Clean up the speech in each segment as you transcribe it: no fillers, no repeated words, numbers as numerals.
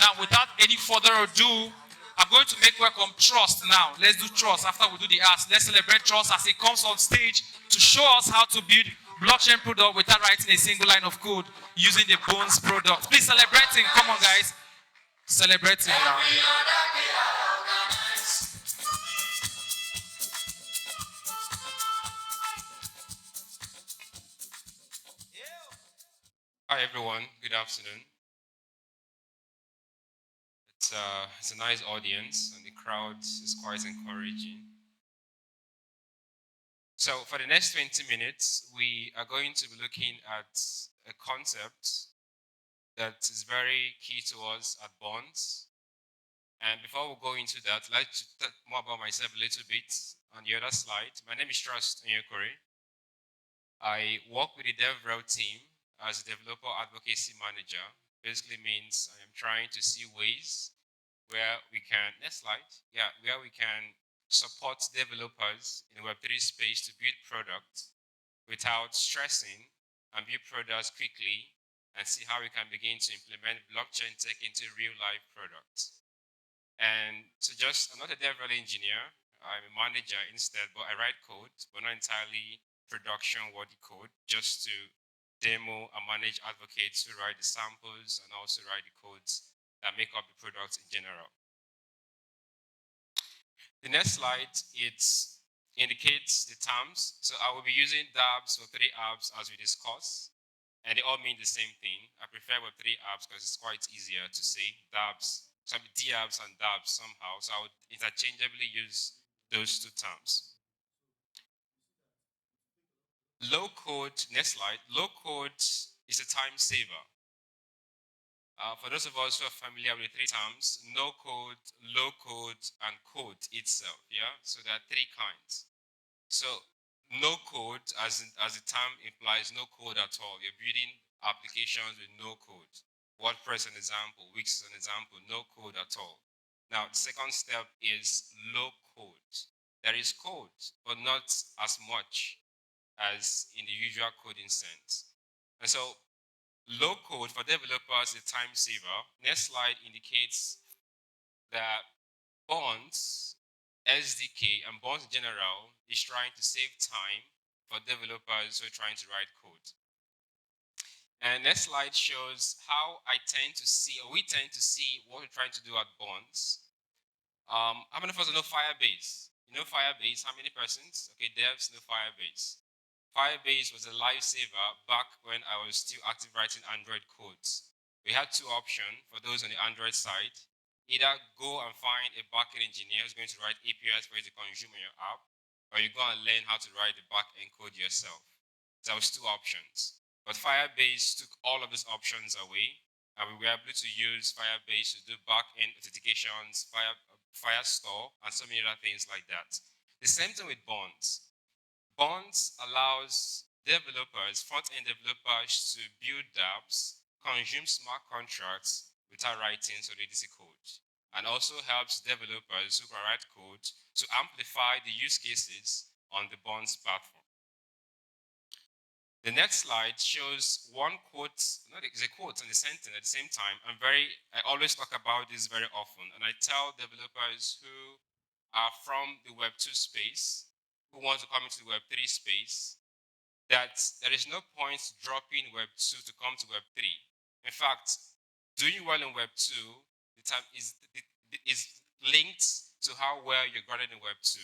Now, without any further ado, I'm going to make welcome Trust now. Let's do Trust after we do the ask. Let's celebrate Trust as he comes on stage to show us how to build blockchain product without writing a single line of code using the Bunzz product. Please celebrate him. Come on, guys. Celebrate him now. Hi everyone, good afternoon. It's a nice audience and the crowd is quite encouraging. So for the next 20 minutes, we are going to be looking at a concept that is very key to us at Bunzz. And before we go into that, I'd like to talk more about myself a little bit on the other slide. My name is Trust Onyekore. I work with the DevRel team as a Developer Advocacy Manager. Basically means I am trying to see ways where we can, next slide, where we can support developers in the Web3 space to build products without stressing and build products quickly and see how we can begin to implement blockchain tech into real life products. And so I'm not a DevRel engineer, I'm a manager instead, but I write code, but not entirely production-worthy code, just to demo and manage advocates who write the samples and also write the codes that make up the products in general. The next slide, it indicates the terms. So I will be using dApps for 3 apps as we discuss, and they all mean the same thing. I prefer Web3 apps because it's quite easier to say. dApps, dApps and dApps somehow, so I would interchangeably use those 2 terms. Low code, next slide. Low code is a time saver. For those of us who are familiar with the 3 terms, no code, low code, and code itself, yeah? So there are 3 kinds. So no code, as the term implies, no code at all. You're building applications with no code. WordPress an example, Wix is an example, no code at all. Now, the second step is low code. There is code, but not as much as in the usual coding sense. And so low code for developers is a time saver. Next slide indicates that Bunzz SDK and Bunzz in general is trying to save time for developers who are trying to write code. And next slide shows how we tend to see what we're trying to do at Bunzz. How many of us know Firebase? You know Firebase? How many persons? Okay, devs know Firebase. Firebase was a lifesaver back when I was still active writing Android codes. We had 2 options for those on the Android side. Either go and find a backend engineer who's going to write APIs for you to consume in your app, or you go and learn how to write the backend code yourself. So there was 2 options. But Firebase took all of these options away, and we were able to use Firebase to do backend authentications, Firestore, and so many other things like that. The same thing with Bunzz. Bunzz allows developers, front-end developers, to build dApps, consume smart contracts without writing Solidity code, and also helps developers who can write code to amplify the use cases on the Bunzz platform. The next slide shows one quote, it's a quote and a sentence at the same time. I always talk about this very often, and I tell developers who are from the Web2 space, who want to come into the Web3 space, that there is no point dropping Web2 to come to Web3. In fact, doing well in Web2 is linked to how well you're grounded in Web2.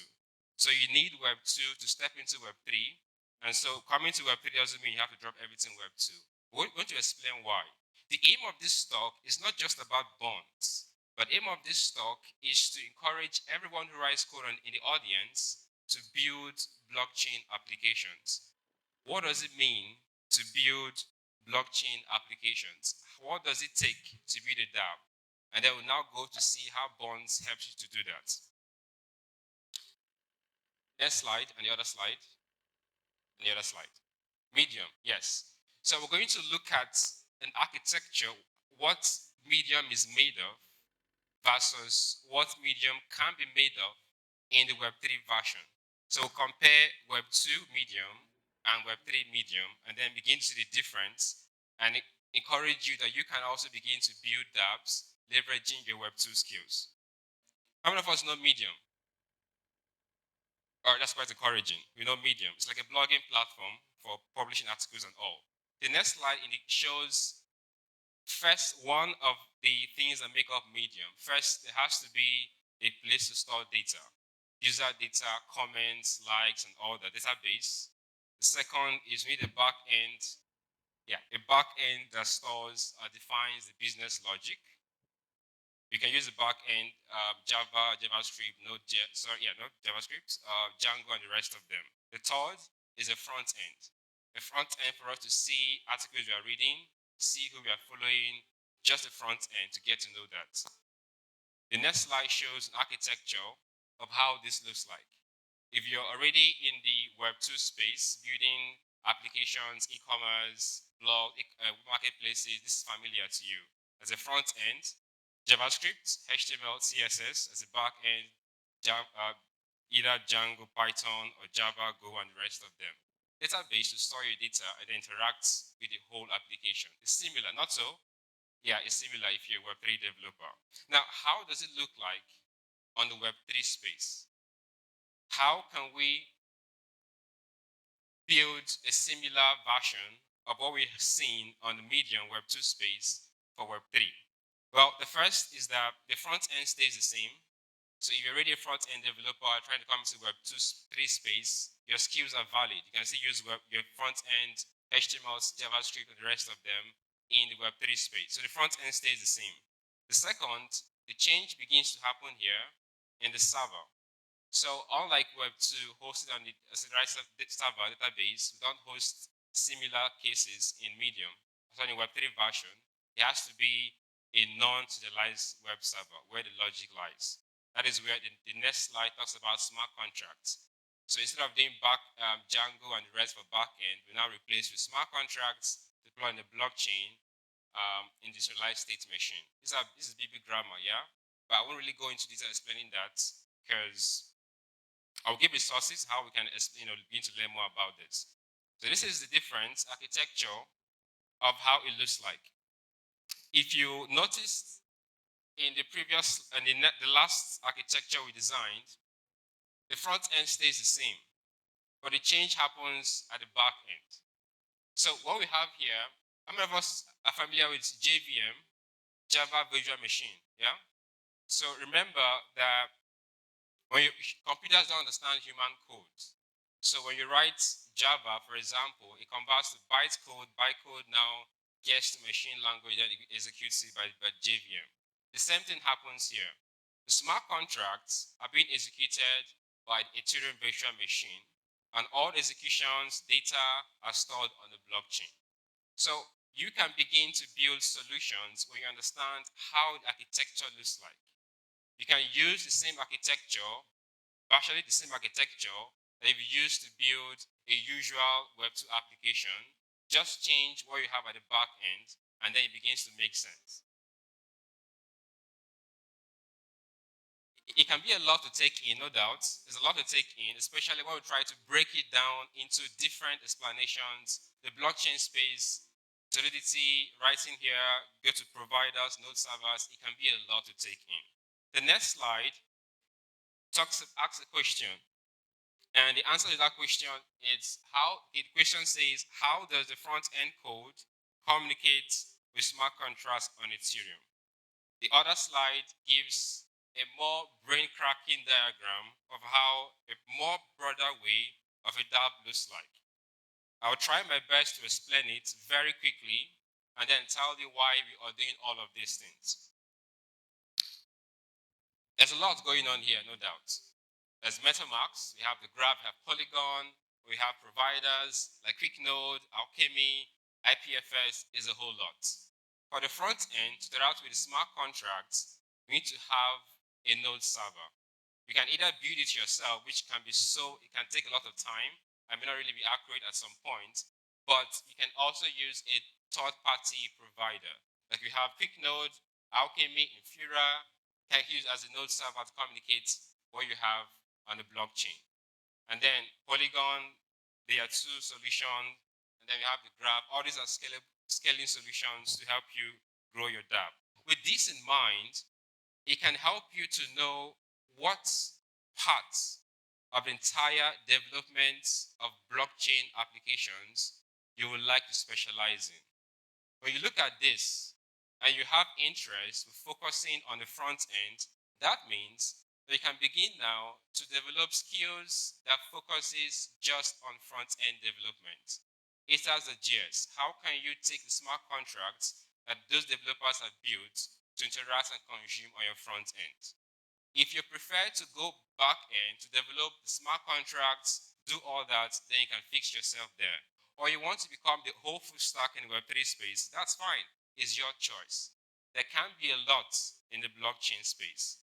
So you need Web2 to step into Web3. And so coming to Web3 doesn't mean you have to drop everything Web2. We're going to explain why. The aim of this talk is not just about Bunzz, but the aim of this talk is to encourage everyone who writes code in the audience to build blockchain applications. What does it mean to build blockchain applications? What does it take to build a dApp? And then we'll now go to see how Bunzz helps you to do that. Next slide, and the other slide, and the other slide. Medium, yes. So we're going to look at an architecture, what Medium is made of versus what Medium can be made of in the Web3 version. So compare Web2 Medium and Web3 Medium, and then begin to see the difference, and encourage you that you can also begin to build dApps leveraging your Web2 skills. How many of us know Medium? Or that's quite encouraging. We know Medium. It's like a blogging platform for publishing articles and all. The next slide shows first one of the things that make up Medium. First, there has to be a place to store data. User data, comments, likes, and all the database. The second is we need a back end. A back end that stores, defines the business logic. You can use the back end, Java, JavaScript, not JavaScript, Django, and the rest of them. The third is a front end. A front end for us to see articles we are reading, see who we are following, just the front end to get to know that. The next slide shows an architecture of how this looks like. If you're already in the Web2 space, building applications, e-commerce, blog, marketplaces, this is familiar to you. As a front end, JavaScript, HTML, CSS, as a back end, either Django, Python, or Java, Go, and the rest of them. Database to store your data and interact with the whole application. It's similar, not so? Yeah, it's similar if you're a Web3 developer. Now, how does it look like on the Web3 space? How can we build a similar version of what we've seen on the Medium Web2 space for Web3? Well, the first is that the front end stays the same. So if you're already a front end developer trying to come to Web2, 3 space, your skills are valid. You can still use your front end, HTML, JavaScript, and the rest of them in the Web3 space. So the front end stays the same. The second, the change begins to happen here in the server. So unlike Web2 hosted on the server database, we don't host similar cases in Medium. So in Web3 version, it has to be a non-serialized web server where the logic lies. That is where the next slide talks about smart contracts. So instead of doing Django and the rest for backend, we now replace with smart contracts deployed in the blockchain in the serialized state machine. This is BB grammar, yeah? But I won't really go into detail explaining that because I'll give resources how we can begin to learn more about this. So this is the different architecture of how it looks like. If you noticed in the previous and the last architecture we designed, the front end stays the same, but the change happens at the back end. So what we have here, how many of us are familiar with JVM, Java Virtual Machine? Yeah. So remember that when computers don't understand human code. So when you write Java, for example, it converts to bytecode now gets to machine language, then it executes it by JVM. The same thing happens here. The smart contracts are being executed by the Ethereum virtual machine, and all executions, data are stored on the blockchain. So you can begin to build solutions when you understand how the architecture looks like. You can use the same architecture, virtually the same architecture that you've used to build a usual Web2 application. Just change what you have at the back end, and then it begins to make sense. It can be a lot to take in, no doubt. There's a lot to take in, especially when we try to break it down into different explanations. The blockchain space, Solidity, writing here, go to providers, node servers, it can be a lot to take in. The next slide asks a question. And the answer to that question is the question says, how does the front end code communicate with smart contracts on Ethereum? The other slide gives a more brain-cracking diagram of how a more broader way of a dApp looks like. I'll try my best to explain it very quickly and then tell you why we are doing all of these things. There's a lot going on here, no doubt. There's MetaMask, we have the Graph, we have Polygon, we have providers like QuickNode, Alchemy, IPFS, is a whole lot. For the front end, to start out with the smart contracts, we need to have a node server. You can either build it yourself, which can be it can take a lot of time and may not really be accurate at some point, but you can also use a third-party provider. Like we have QuickNode, Alchemy, Infura, can use as a node server to communicate what you have on the blockchain. And then Polygon, there are 2 solutions, and then we have the Graph. All these are scaling solutions to help you grow your dApp. with this in mind, it can help you to know what parts of the entire development of blockchain applications you would like to specialize in. When you look at this and you have interest with focusing on the front end, that means that you can begin now to develop skills that focuses just on front end development. It has a GS. How can you take the smart contracts that those developers have built to interact and consume on your front end? If you prefer to go back end to develop the smart contracts, do all that, then you can fix yourself there. Or you want to become the whole full stack in the Web3 space, that's fine. It's your choice. There can be a lot in the blockchain space.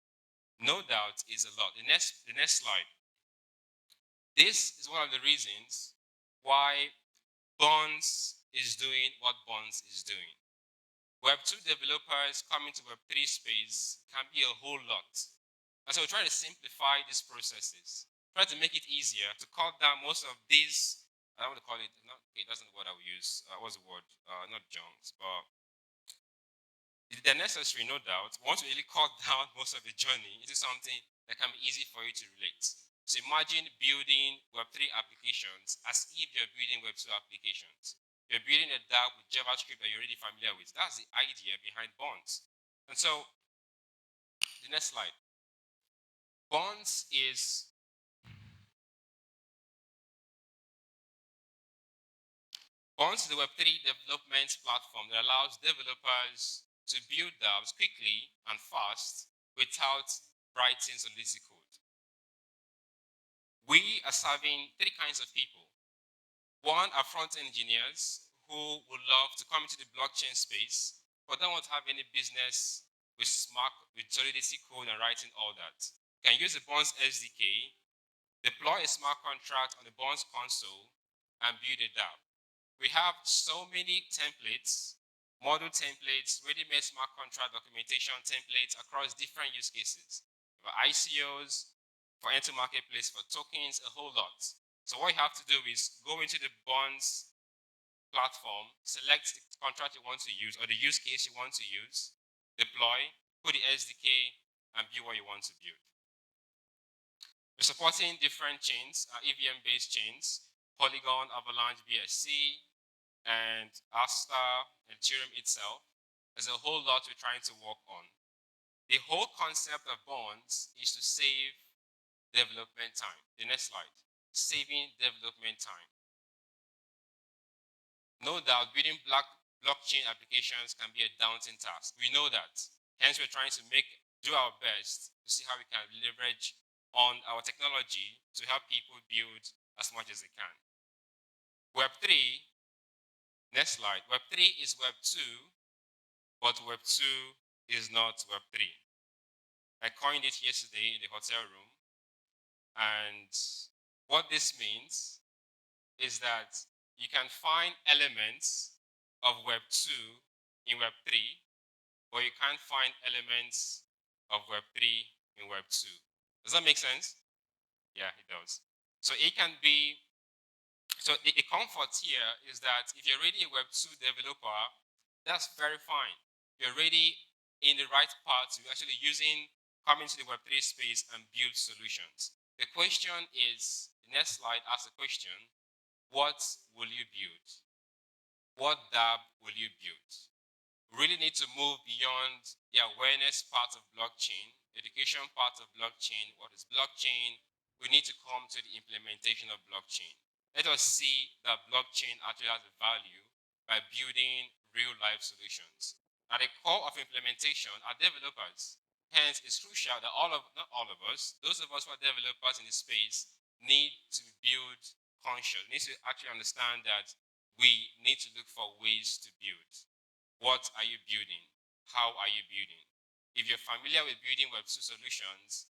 No doubt is a lot. The next slide. This is one of the reasons why Bunzz is doing what Bunzz is doing. Web2 developers coming to Web3 space can be a whole lot. And so we're trying to simplify these processes, try to make it easier to cut down most of these, I don't want to call it, okay, that's not the word I would use. What's the word? Not junks, but they're necessary, no doubt. We want to really cut down most of the journey into something that can be easy for you to relate. So imagine building Web3 applications as if you're building Web2 applications. You're building a DApp with JavaScript that you're already familiar with. That's the idea behind Bunzz. And so, the next slide. Bunzz is the Web3 development platform that allows developers to build dApps quickly and fast without writing solidity code. We are serving three kinds of people. One are front-end engineers who would love to come into the blockchain space, but don't want to have any business with solidity code and writing all that. You can use the Bunzz SDK, deploy a smart contract on the Bunzz console, and build a dApp. We have so many templates, model templates, ready-made smart contract documentation templates across different use cases. For ICOs, for enter marketplace, for tokens, a whole lot. So what you have to do is go into the Bunzz platform, select the contract you want to use or the use case you want to use, deploy, put the SDK, and build what you want to build. We're supporting different chains, EVM-based chains, Polygon, Avalanche, BSC, and Asta, and Ethereum itself. There's a whole lot we're trying to work on. The whole concept of Bunzz is to save development time. The next slide. Saving development time. No doubt, building blockchain applications can be a daunting task. We know that. Hence, we're trying to do our best to see how we can leverage on our technology to help people build as much as they can. Web3, next slide. Web3 is Web2, but Web2 is not Web3. I coined it yesterday in the hotel room, and what this means is that you can find elements of Web2 in Web3, but you can't find elements of Web3 in Web2. Does that make sense? Yeah, it does. So it can be, so the comfort here is that if you're already a Web2 developer, that's very fine. You're already in the right path to actually coming to the Web3 space and build solutions. The question is, the next slide asks a question, what will you build? What dApp will you build? We really need to move beyond the awareness part of blockchain, the education part of blockchain. What is blockchain? We need to come to the implementation of blockchain. Let us see that blockchain actually has a value by building real-life solutions. At the core of implementation are developers. Hence, it's crucial that not all of us, those of us who are developers in the space, need to build conscious, need to actually understand that we need to look for ways to build. What are you building? How are you building? If you're familiar with building Web2 solutions,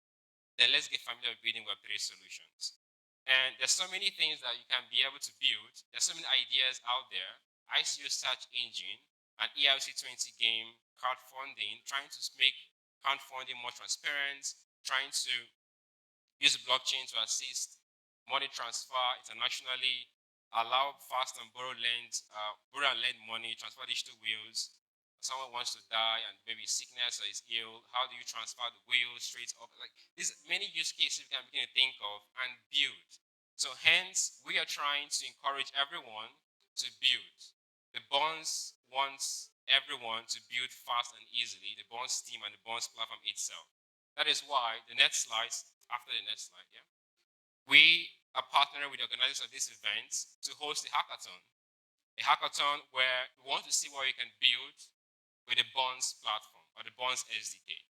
then let's get familiar with building Web3 solutions. And there's so many things that you can be able to build. There's so many ideas out there. ICO search engine, an ERC20 game, crowdfunding, trying to make crowdfunding more transparent, trying to use blockchain to assist money transfer internationally, allow fast and borrow and lend money, transfer digital wheels, someone wants to die and maybe sickness or is ill, how do you transfer the will straight up? Like there's many use cases we can begin to think of and build. So hence, we are trying to encourage everyone to build. The Bunzz wants everyone to build fast and easily, the Bunzz team and the Bunzz platform itself. That is why the next slide, after the next slide, yeah, we are partnering with the organizers of this event to host a hackathon. A hackathon where we want to see what you can build with the Bunzz platform or the Bunzz SDK.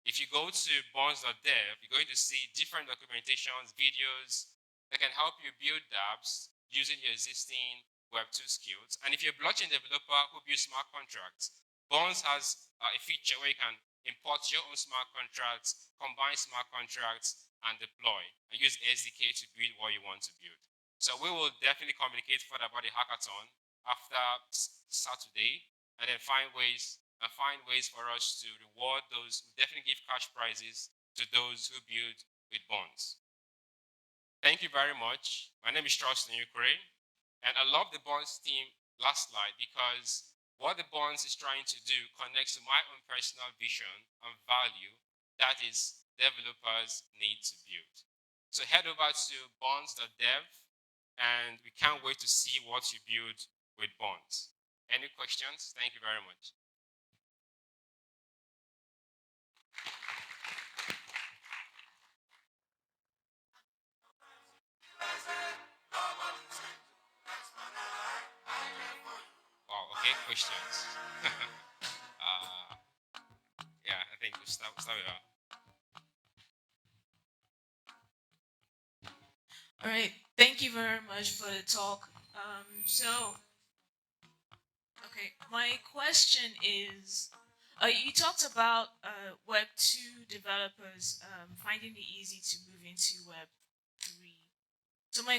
If you go to bunzz.dev, you're going to see different documentations, videos that can help you build dApps using your existing Web2 skills. And if you're a blockchain developer who builds smart contracts, Bunzz has a feature where you can import your own smart contracts, combine smart contracts, and deploy, and use SDK to build what you want to build. So we will definitely communicate further about the hackathon after Saturday, and then find ways for us to reward those. We definitely give cash prizes to those who build with Bunzz. Thank you very much. My name is Charles Ukraine, and I love the Bunzz team last slide because what the Bunzz is trying to do connects to my own personal vision and value, that is developers need to build. So head over to bunzz.dev, and we can't wait to see what you build with Bunzz. Any questions? Thank you very much. Wow, okay, questions. Yeah, I think we'll start with that. All right, thank you very much for the talk. Okay, my question is, you talked about Web2 developers finding it easy to move into Web3. So my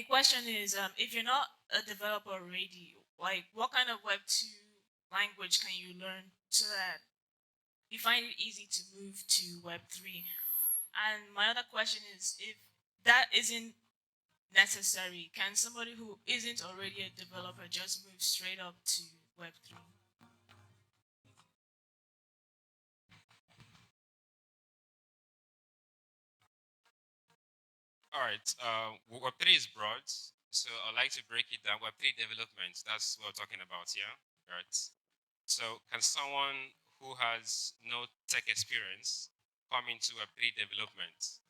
question is, if you're not a developer already, like what kind of Web2 language can you learn so that you find it easy to move to Web3? And my other question is, if that isn't necessary, can somebody who isn't already a developer just move straight up to Web3? All right, Web3 is broad, so I'd like to break it down. Web3 development, that's what we're talking about here, right? So can someone who has no tech experience come into Web3 development?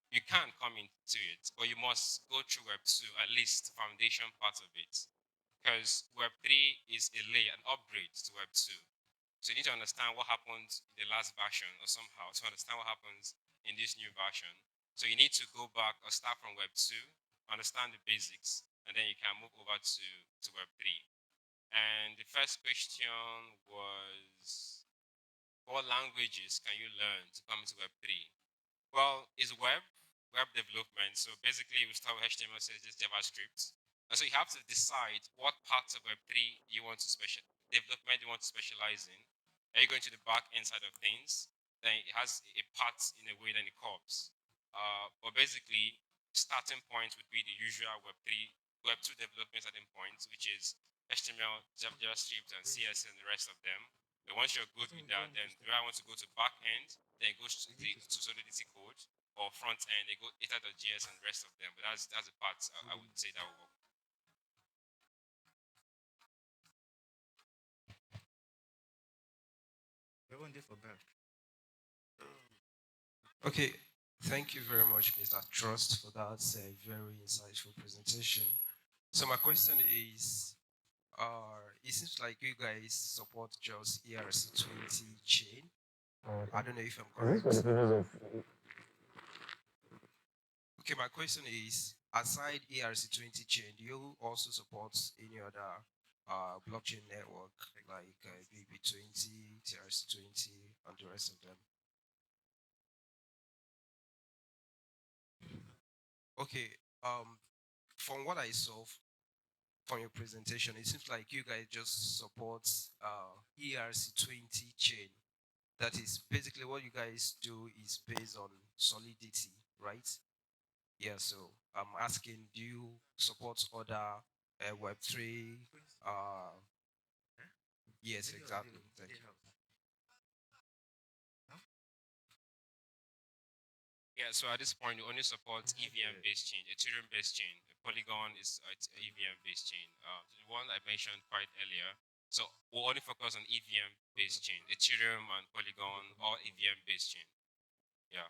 You can come into it, but you must go through Web2, at least foundation part of it. Because Web3 is a layer, an upgrade to Web2. So you need to understand what happened in the last version or somehow to understand what happens in this new version. So you need to go back or start from Web2, understand the basics, and then you can move over to Web3. And the first question was, what languages can you learn to come into Web3? Well, it's web development. So basically, we start with HTML, CSS, JavaScript. And so you have to decide what parts of Web3 you want to development you want to specialize in. Are you going to the back end side of things? Then it has a part in a way, then it comes. But basically, starting point would be the usual Web2 development starting points, which is HTML, JavaScript, and CSS, and the rest of them. But once you're good with that, then do I want to go to back end? Then it goes to Solidity code, or front end, they go eta.js and the rest of them. But that's the part I would say that will work. Okay, thank you very much, Mr. Trust, for that very insightful presentation. So my question is, it seems like you guys support just ERC20 chain. I don't know if I'm correct. Okay, my question is, aside ERC20 chain, do you also support any other blockchain network like BB20, TRC20, and the rest of them? Okay, from what I saw from your presentation, it seems like you guys just support ERC20 chain. That is basically what you guys do is based on Solidity, right? Yeah, so I'm asking, do you support other Web3 Yes, exactly. Thank you. Yeah, so at this point, we only support EVM-based chain, Ethereum-based chain. Polygon is it's EVM-based chain. The one I mentioned quite earlier. So we'll only focus on EVM-based chain, Ethereum and Polygon, all EVM-based chain. Yeah.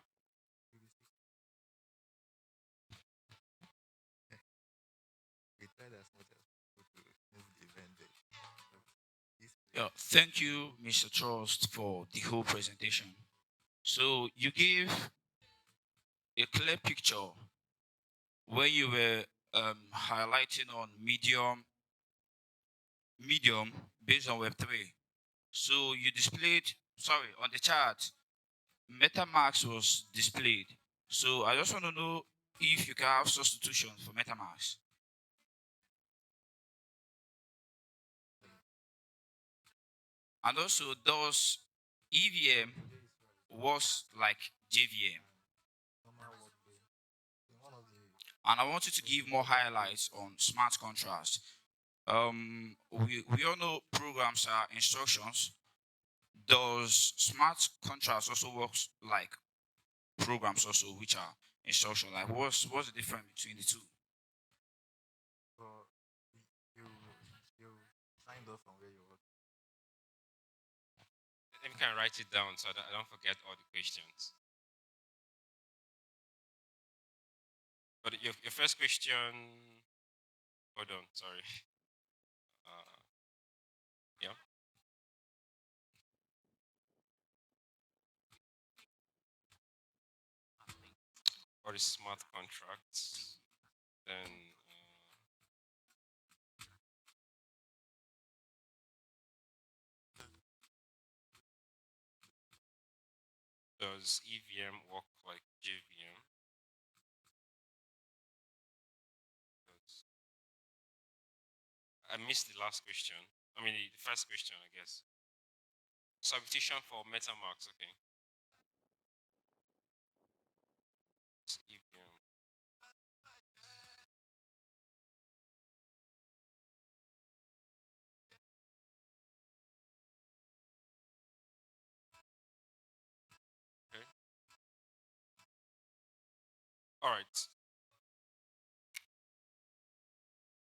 Yeah, thank you, Mr. Trust, for the whole presentation. So you gave a clear picture where you were highlighting on medium based on Web3. So you displayed, sorry, on the chart, MetaMask was displayed. So I just want to know if you can have substitution for MetaMask. And also, does EVM works like JVM? And I want you to give more highlights on smart contracts. We all know programs are instructions. Does smart contracts also works like programs also, which are instruction? Like what's the difference between the two? Let me kind of write it down so that I don't forget all the questions. But your first question, hold on, sorry. Yeah. What is smart contracts? Then does EVM work like JVM? I missed the last question. I mean, the first question, I guess. Substitution for MetaMask, okay. It's EVM. Okay. All right.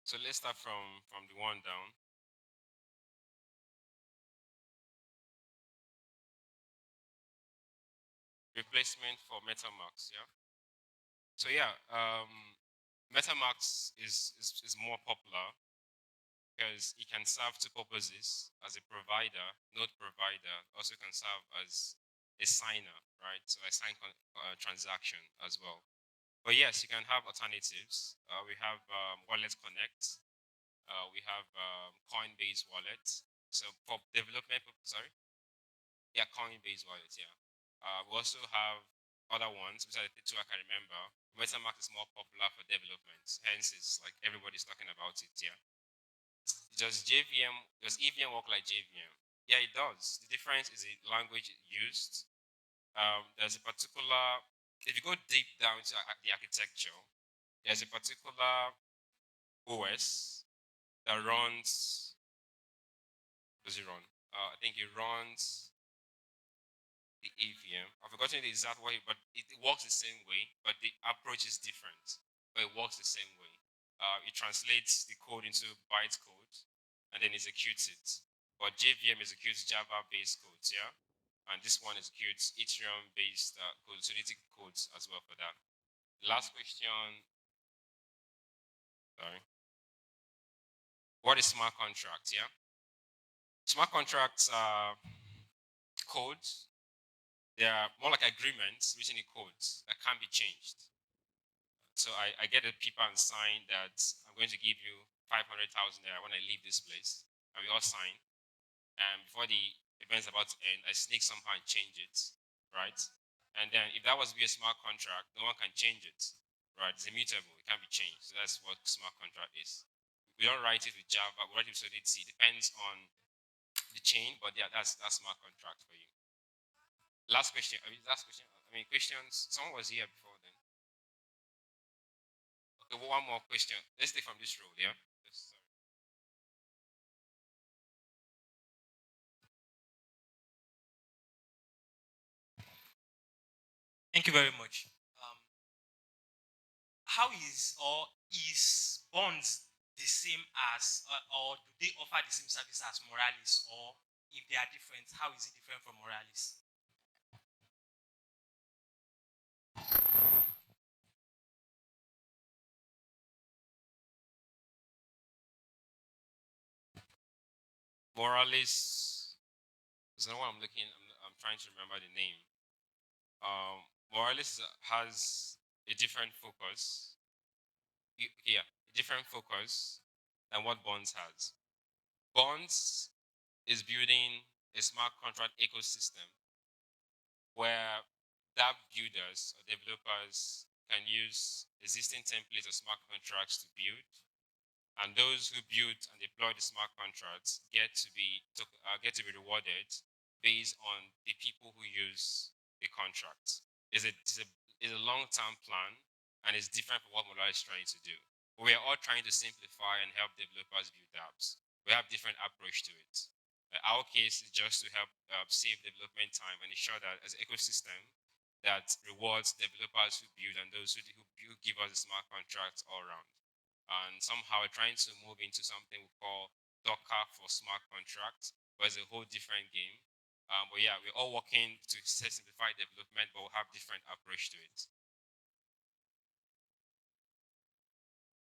So let's start from the one down. Replacement for MetaMask, yeah. So yeah, MetaMask is more popular because it can serve two purposes as a provider, node provider, also can serve as a signer, right? So I sign transaction as well. But yes, you can have alternatives. We have Wallet Connect. We have Coinbase Wallet. So for development, sorry, yeah, Coinbase Wallet, yeah. We also have other ones, which are the two I can remember. MetaMask is more popular for development, hence it's like everybody's talking about it, yeah. Does EVM work like JVM? Yeah, it does. The difference is the language used. There's a particular, if you go deep down to the architecture, there's a particular OS that runs, does it run? I think it runs the EVM. I've forgotten the exact way, but it works the same way, but the approach is different. But it works the same way. It translates the code into bytecode and then executes it. But JVM executes Java-based codes, yeah? And this one executes Ethereum-based code, Solidity codes as well for that. Last question, sorry. What is smart contracts, yeah? Smart contracts are codes. They are more like agreements written in codes that can be changed. So I get a paper and sign that I'm going to give you 500,000 there when I leave this place. And we all sign. And before the event's about to end, I sneak somehow and change it, right? And then if that was to be a smart contract, no one can change it, right? It's immutable. It can't be changed. So that's what smart contract is. We don't write it with Java. We write it with Solidity. It depends on the chain, but yeah, that's smart contract for you. Last question. Last question. I mean, questions. Someone was here before then. Okay, well, one more question. Let's take from this road, yeah? Yes, sorry. Thank you very much. How is or is Bunzz the same as, or do they offer the same service as Moralis, or if they are different, how is it different from Moralis? Morales is the one I'm looking. I'm trying to remember the name. Morales has a different focus. Yeah, a different focus than what Bunzz has. Bunzz is building a smart contract ecosystem where app builders or developers can use existing templates of smart contracts to build, and those who build and deploy the smart contracts get to be rewarded based on the people who use the contracts. It's a long-term plan, and it's different from what Mola is trying to do. We are all trying to simplify and help developers build apps. We have different approach to it. Our case is just to help save development time and ensure that as an ecosystem that rewards developers who build and those who give us the smart contracts all around. And somehow we're trying to move into something we call Docker for smart contracts, where it's a whole different game. But yeah, we're all working to simplify development, but we'll have different approach to it.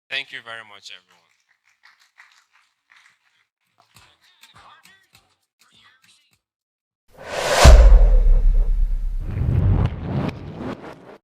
Thank you very much, everyone.